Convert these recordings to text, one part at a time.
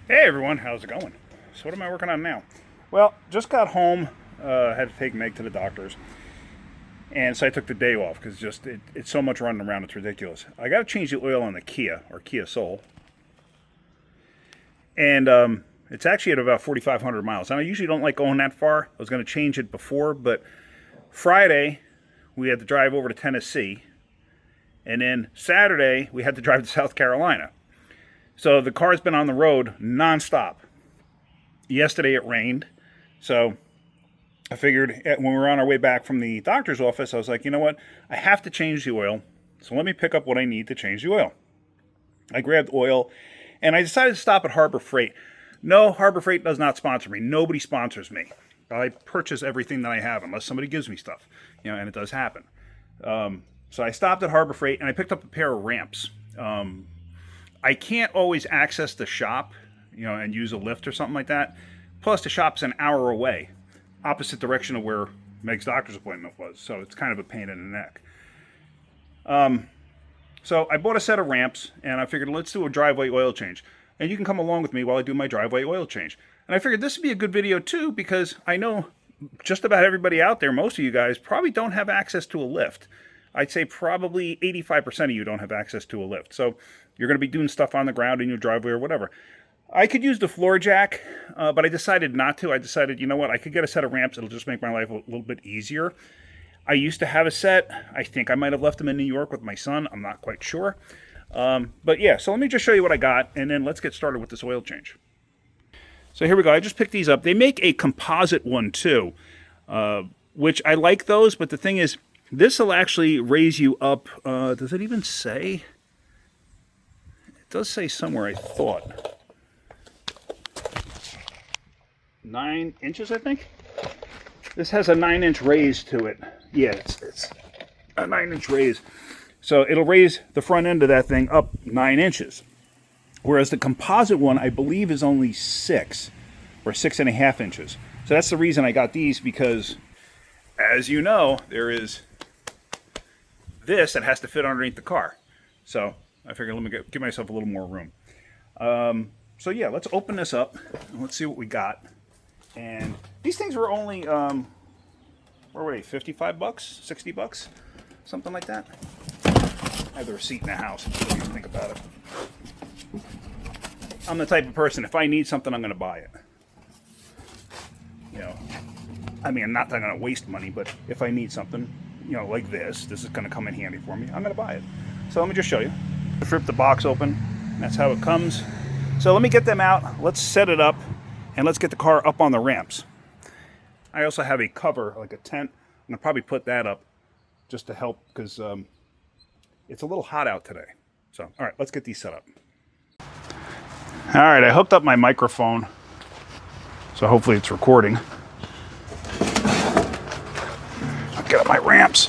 Hey everyone, how's it going? So what am I working on now? Well, just got home, had to take Meg to the doctor's, and so I took the day off because it's so much running around, it's ridiculous. I got to change the oil on the Kia, or Kia Soul, and it's actually at about 4,500 miles. And I usually don't like going that far. I was going to change it before, but Friday we had to drive over to Tennessee, and then Saturday we had to drive to South Carolina. So the car's been on the road nonstop. Yesterday it rained, so I figured when we were on our way back from the doctor's office, I was like, you know what? I have to change the oil, so let me pick up what I need to change the oil. I grabbed oil, and I decided to stop at Harbor Freight. No, Harbor Freight does not sponsor me. Nobody sponsors me. I purchase everything that I have unless somebody gives me stuff, and it does happen. So I stopped at Harbor Freight, and I picked up a pair of ramps. I can't always access the shop, and use a lift or something like that. Plus, the shop's an hour away, opposite direction of where Meg's doctor's appointment was. So it's kind of a pain in the neck. So I bought a set of ramps, and I figured let's do a driveway oil change. And you can come along with me while I do my driveway oil change. And I figured this would be a good video too, because I know just about everybody out there, most of you guys, probably don't have access to a lift. I'd say probably 85% of you don't have access to a lift. So you're going to be doing stuff on the ground in your driveway or whatever. I could use the floor jack, but I decided not to. I decided, you know what, I could get a set of ramps. It'll just make my life a little bit easier. I used to have a set. I think I might have left them in New York with my son. I'm not quite sure. But yeah, so let me just show you what I got, and then let's get started with this oil change. So here we go. I just picked these up. They make a composite one too, which I like those, but the thing is, this will actually raise you up. Does it even say? It does say somewhere, I thought. 9 inches, I think. This has a 9-inch raise to it. Yeah, it's a 9-inch raise. So it'll raise the front end of that thing up 9 inches. Whereas the composite one, I believe, is only 6 or 6.5 inches. So that's the reason I got these, because, as you know, there is this that has to fit underneath the car. So I figured let me give myself a little more room. So yeah, let's open this up and let's see what we got. And these things were only, where were they, 55 bucks, 60 bucks, something like that. I have the receipt in the house, so you think about it. I'm the type of person, if I need something, I'm going to buy it. I mean, not that I'm going to waste money, but if I need something, like this is going to come in handy for me, I'm going to buy it. So let me just show you. Rip the box open. That's how it comes. So let me get them out. Let's set it up, and let's get the car up on the ramps. I also have a cover, like a tent. I'm going to probably put that up just to help, because it's a little hot out today. So, all right, let's get these set up. All right, I hooked up my microphone, so hopefully it's recording. I'll get up my ramps.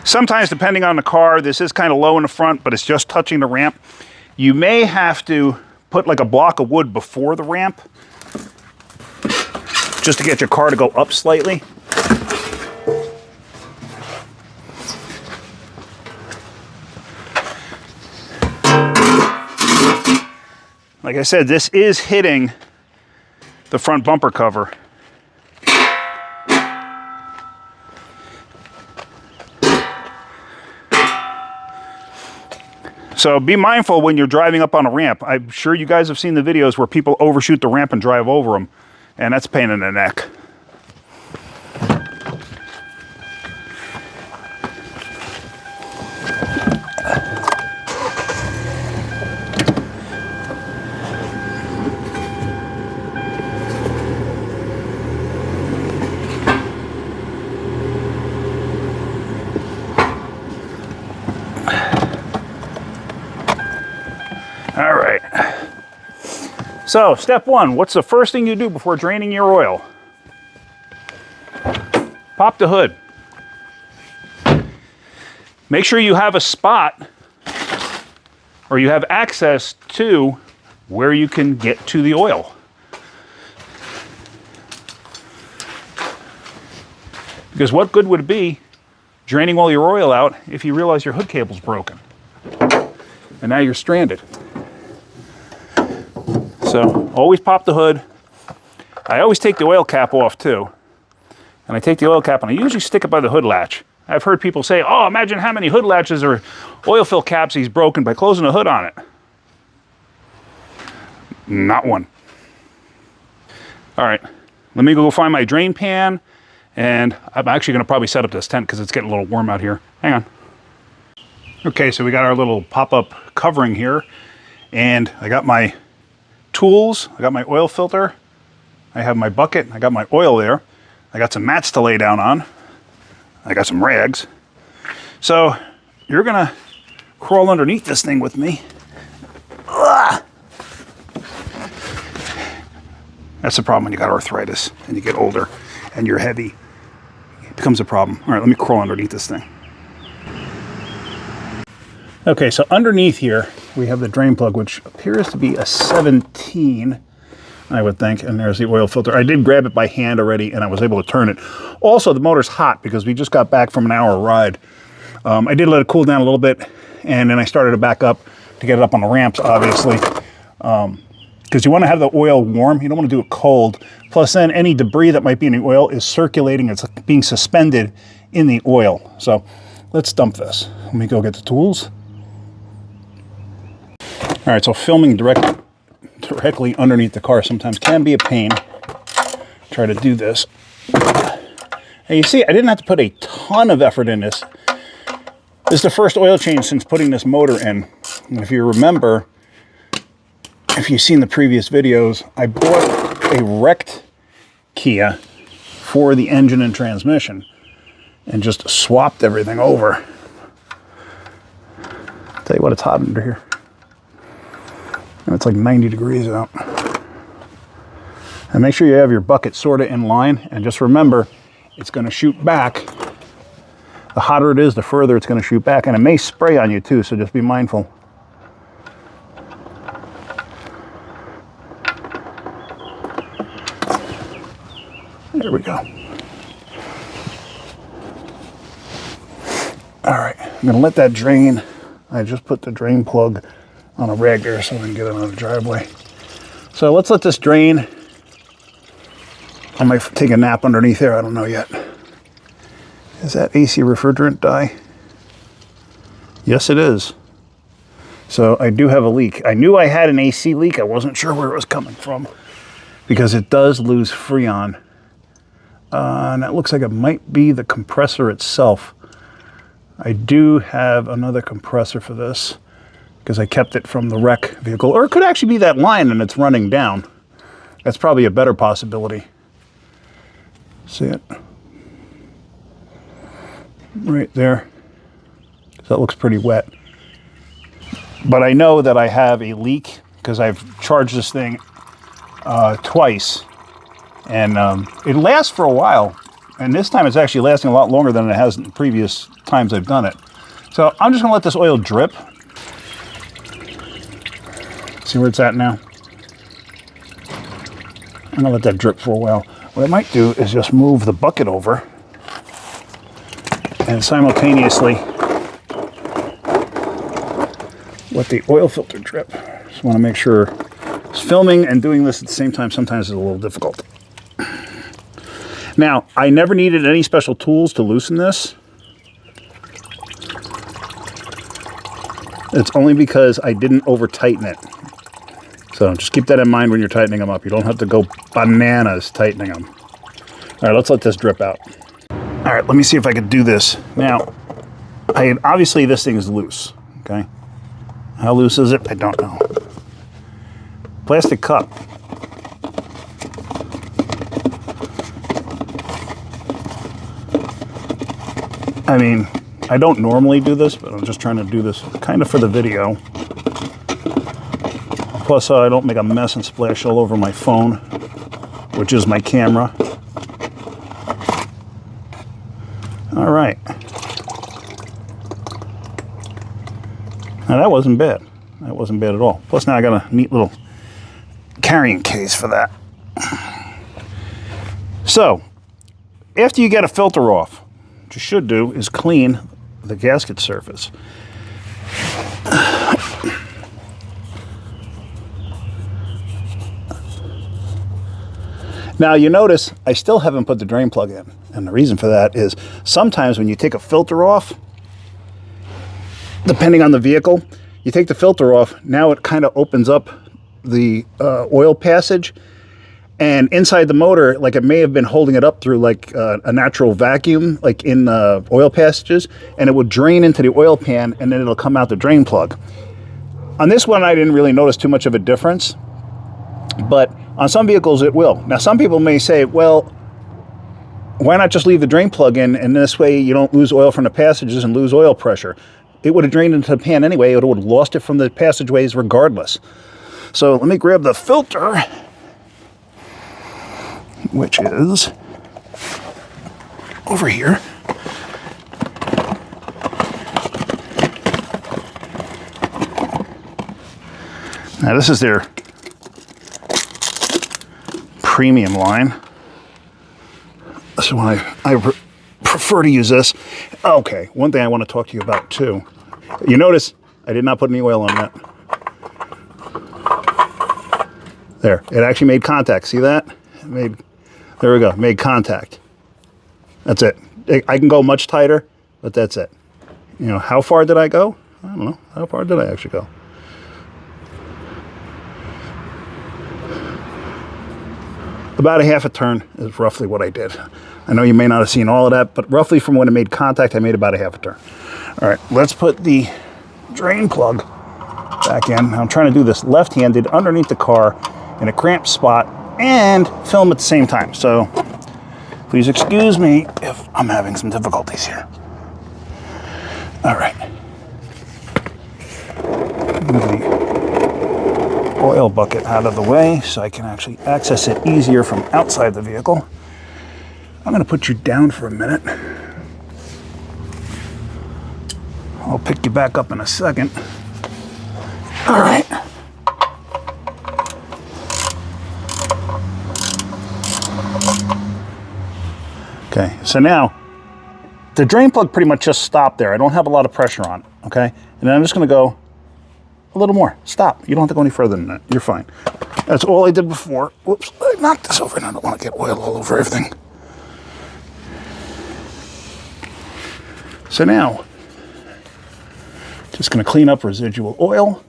Sometimes, depending on the car, this is kind of low in the front, but it's just touching the ramp. You may have to put like a block of wood before the ramp, just to get your car to go up slightly. Like I said, this is hitting the front bumper cover. So be mindful when you're driving up on a ramp. I'm sure you guys have seen the videos where people overshoot the ramp and drive over them, and that's a pain in the neck. All right. So, step one, what's the first thing you do before draining your oil? Pop the hood. Make sure you have a spot, or you have access to where you can get to the oil. Because what good would it be draining all your oil out if you realize your hood cable's broken? and now you're stranded. So always pop the hood. I always take the oil cap off too. And I take the oil cap and I usually stick it by the hood latch. I've heard people say, oh, imagine how many hood latches or oil fill caps he's broken by closing the hood on it. Not one. All right, let me go find my drain pan, and I'm actually gonna probably set up this tent because it's getting a little warm out here. Hang on. Okay, so we got our little pop-up covering here, and I got my tools, I got my oil filter, I have my bucket, I got my oil there, I got some mats to lay down on, I got some rags. So you're gonna crawl underneath this thing with me. Ugh. That's the problem when you got arthritis and you get older and you're heavy. It becomes a problem. All right, let me crawl underneath this thing. Okay, so underneath here, we have the drain plug, which appears to be a 17, I would think. And there's the oil filter. I did grab it by hand already, and I was able to turn it. Also, the motor's hot because we just got back from an hour ride. I did let it cool down a little bit, and then I started to back up to get it up on the ramps, obviously. Because you want to have the oil warm. You don't want to do it cold. Plus then any debris that might be in the oil is circulating. It's being suspended in the oil. So let's dump this. Let me go get the tools. All right, so filming directly underneath the car sometimes can be a pain. Try to do this. And you see, I didn't have to put a ton of effort in this. This is the first oil change since putting this motor in. And if you remember, if you've seen the previous videos, I bought a wrecked Kia for the engine and transmission and just swapped everything over. I'll tell you what, it's hot under here. And it's like 90 degrees out. And make sure you have your bucket sort of in line, and just remember, it's going to shoot back. The hotter it is, the further it's going to shoot back, and it may spray on you too, so just be mindful. There we go. All right, I'm gonna let that drain. I just put the drain plug on a rag there so I can get it on the driveway. So let's let this drain. I might take a nap underneath there, I don't know yet. Is that AC refrigerant dye? Yes, it is. So I do have a leak. I knew I had an AC leak. I wasn't sure where it was coming from because it does lose Freon. And that looks like it might be the compressor itself. I do have another compressor for this because I kept it from the wreck vehicle. Or it could actually be that line and it's running down. That's probably a better possibility. See it? Right there. So that looks pretty wet. But I know that I have a leak because I've charged this thing twice. And it lasts for a while. And this time it's actually lasting a lot longer than it has in the previous times I've done it. So I'm just going to let this oil drip. See where it's at now? I'm going to let that drip for a while. What I might do is just move the bucket over and simultaneously let the oil filter drip. Just want to make sure it's filming and doing this at the same time sometimes is a little difficult. Now, I never needed any special tools to loosen this. It's only because I didn't over tighten it. So just keep that in mind when you're tightening them up. You don't have to go bananas tightening them. All right, let's let this drip out. All right, let me see if I can do this. Now, obviously this thing is loose, okay? How loose is it? I don't know. Plastic cup. I mean, I don't normally do this, but I'm just trying to do this kind of for the video. Plus, I don't make a mess and splash all over my phone, which is my camera. All right. Now that wasn't bad. That wasn't bad at all. Plus now I got a neat little carrying case for that. So, after you get a filter off, what you should do is clean the gasket surface. Now you notice I still haven't put the drain plug in. And the reason for that is sometimes when you take a filter off, depending on the vehicle, you take the filter off, now it kind of opens up the oil passage. And inside the motor, like it may have been holding it up through like a natural vacuum, like in oil passages, and it would drain into the oil pan and then it'll come out the drain plug. On this one, I didn't really notice too much of a difference, but on some vehicles it will. Now, some people may say, well, why not just leave the drain plug in, and this way you don't lose oil from the passages and lose oil pressure. It would have drained into the pan anyway. It would have lost it from the passageways regardless. So let me grab the filter, which is over here. Now this is their premium line. So I prefer to use this. Okay, one thing I want to talk to you about too. You notice I did not put any oil on that. There, it actually made contact. See that? There we go, made contact. That's it. I can go much tighter, but that's it. You know, how far did I go? I don't know. How far did I actually go? About a half a turn is roughly what I did. I know you may not have seen all of that, but roughly from when it made contact, I made about a half a turn. All right, let's put the drain plug back in. I'm trying to do this left-handed underneath the car in a cramped spot and film at the same time. So please excuse me if I'm having some difficulties here. All right. Move the oil bucket out of the way so I can actually access it easier from outside the vehicle. I'm going to put you down for a minute. I'll pick you back up in a second. All right. Okay, so now the drain plug pretty much just stopped there. I don't have a lot of pressure on it, okay? And then I'm just going to go a little more. Stop. You don't have to go any further than that. You're fine. That's all I did before. Whoops, I knocked this over and I don't want to get oil all over everything. So now, just going to clean up residual oil.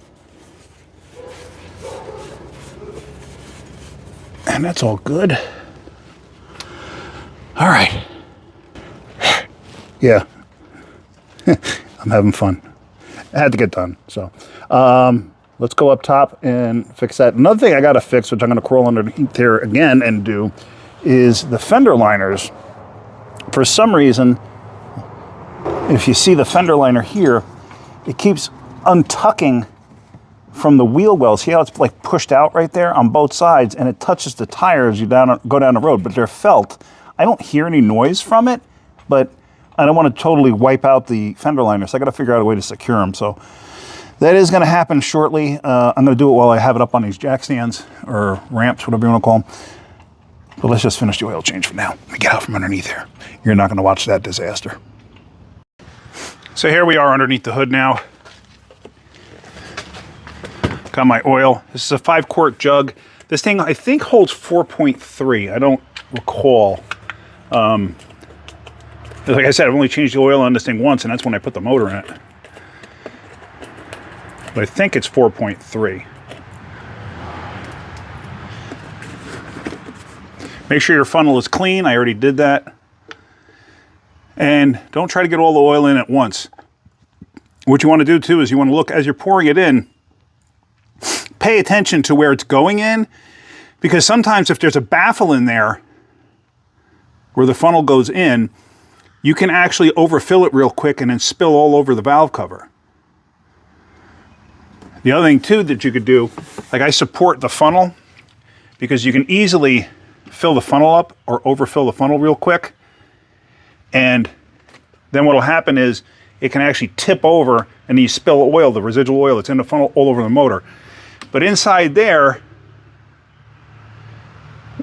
And that's all good. All right. Yeah. I'm having fun. I had to get done. So let's go up top and fix that. Another thing I got to fix, which I'm going to crawl underneath here again and do, is the fender liners. For some reason, if you see the fender liner here, it keeps untucking from the wheel well. See how it's like pushed out right there on both sides, and it touches the tires as you go down the road, but they're felt. I don't hear any noise from it, but I don't want to totally wipe out the fender liner, so I got to figure out a way to secure them. So that is going to happen shortly. I'm going to do it while I have it up on these jack stands or ramps, whatever you want to call them. But let's just finish the oil change for now. Let me get out from underneath here. You're not going to watch that disaster. So here we are underneath the hood now. Got my oil. This is a 5-quart jug. This thing I think holds 4.3. I don't recall. Like I said, I've only changed the oil on this thing once, and that's when I put the motor in it. But I think it's 4.3. Make sure your funnel is clean. I already did that. And don't try to get all the oil in at once. What you want to do too is you want to look as you're pouring it in, pay attention to where it's going in, because sometimes if there's a baffle in there where the funnel goes in, you can actually overfill it real quick and then spill all over the valve cover. The other thing too that you could do, like I support the funnel because you can easily fill the funnel up or overfill the funnel real quick. And then what will happen is it can actually tip over and you spill oil, the residual oil that's in the funnel, all over the motor. But inside there,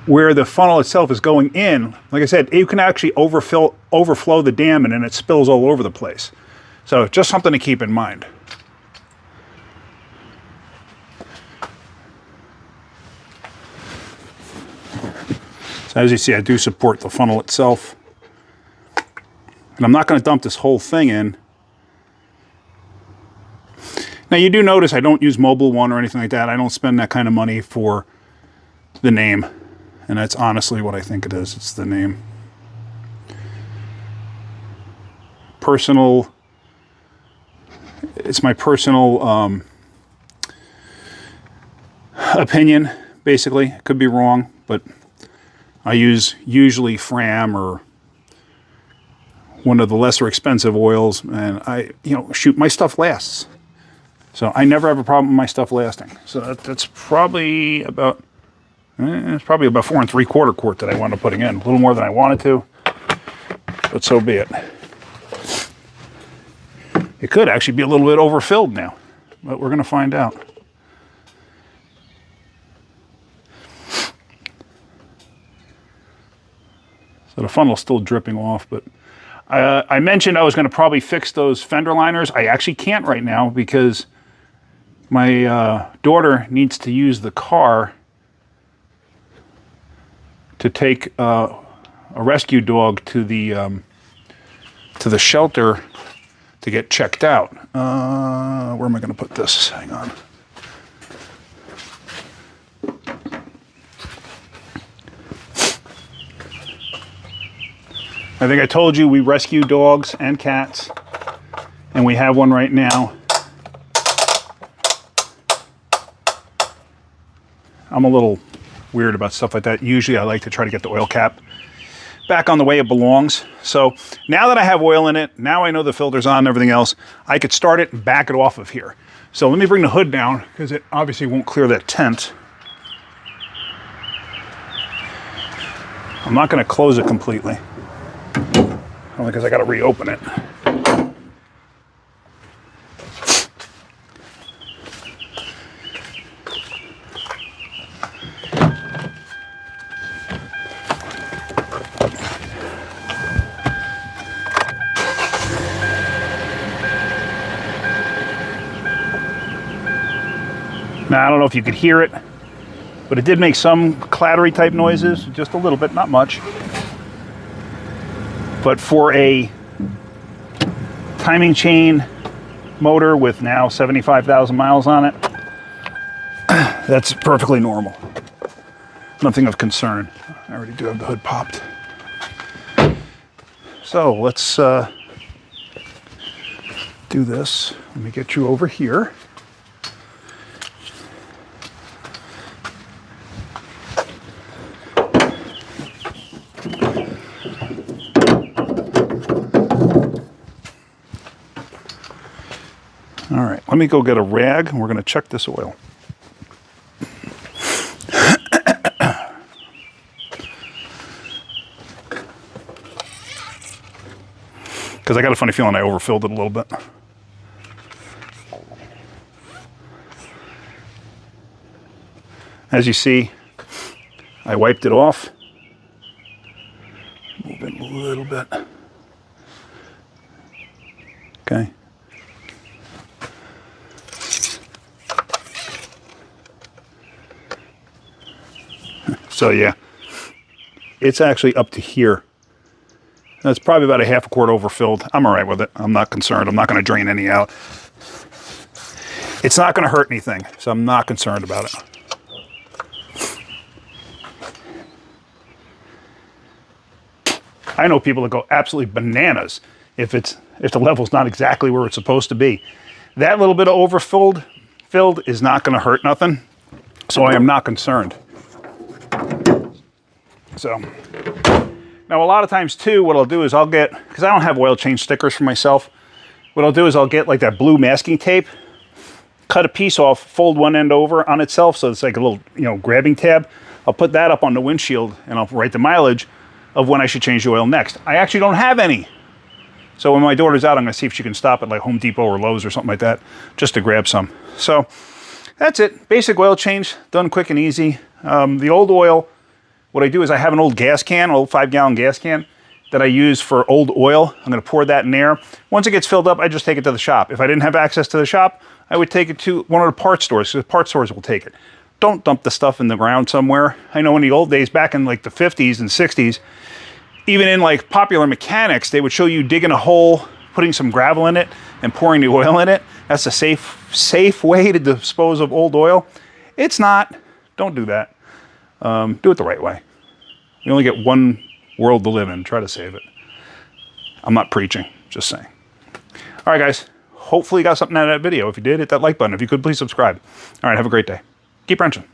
where the funnel itself is going in, like I said, you can actually overflow the dam and then it spills all over the place. So just something to keep in mind. As you see, I do support the funnel itself. And I'm not going to dump this whole thing in. Now you do notice I don't use Mobil 1 or anything like that. I don't spend that kind of money for the name. And that's honestly what I think it is. It's the name. Personal. It's my personal opinion, basically. Could be wrong, but I use usually Fram or one of the lesser expensive oils, and shoot, my stuff lasts. So I never have a problem with my stuff lasting. So that's probably about, it's probably about 4 3/4 quart that I wound up putting in. A little more than I wanted to, but so be it. It could actually be a little bit overfilled now, but we're going to find out. So the funnel's still dripping off, but I mentioned I was going to probably fix those fender liners. I actually can't right now because my daughter needs to use the car to take a rescue dog to the shelter to get checked out. Where am I going to put this? Hang on. I think I told you we rescue dogs and cats, and we have one right now. I'm a little weird about stuff like that. Usually I like to try to get the oil cap back on the way it belongs. So now that I have oil in it, now I know the filter's on and everything else, I could start it and back it off of here. So let me bring the hood down because it obviously won't clear that tent. I'm not going to close it completely. Only because I got to reopen it. Now, I don't know if you could hear it, but it did make some clattery type noises, just a little bit, not much. But for a timing chain motor with now 75,000 miles on it, that's perfectly normal. Nothing of concern. I already do have the hood popped. So let's do this. Let me get you over here. All right, let me go get a rag and we're going to check this oil. Because I got a funny feeling I overfilled it a little bit. As you see, I wiped it off. Move it a little bit. Okay. So yeah, it's actually up to here. That's probably about a half a quart overfilled. I'm all right with it. I'm not concerned. I'm not going to drain any out. It's not going to hurt anything, so I'm not concerned about it. I know people that go absolutely bananas if the level's not exactly where it's supposed to be. That little bit of overfilled is not going to hurt nothing, so I am not concerned. So now a lot of times too, what I'll do is I'll get, because I don't have oil change stickers for myself, what I'll do is I'll get like that blue masking tape, cut a piece off, fold one end over on itself so it's like a little, grabbing tab. I'll put that up on the windshield and I'll write the mileage of when I should change the oil next. I actually don't have any. So when my daughter's out, I'm going to see if she can stop at like Home Depot or Lowe's or something like that just to grab some. So that's it. Basic oil change, done quick and easy. The old oil, what I do is I have an old gas can, an old 5-gallon gas can that I use for old oil. I'm going to pour that in there. Once it gets filled up, I just take it to the shop. If I didn't have access to the shop, I would take it to one of the parts stores, because the parts stores will take it. don't dump the stuff in the ground somewhere. I know in the old days, back in like the 50s and 60s, even in like Popular Mechanics, they would show you digging a hole, putting some gravel in it, and pouring the oil in it. That's a safe way to dispose of old oil. It's not. Don't do that. Do it the right way. You only get one world to live in. Try to save it. I'm not preaching, just saying. All right, guys. Hopefully you got something out of that video. If you did, hit that like button. If you could, please subscribe. All right, have a great day. Keep wrenching.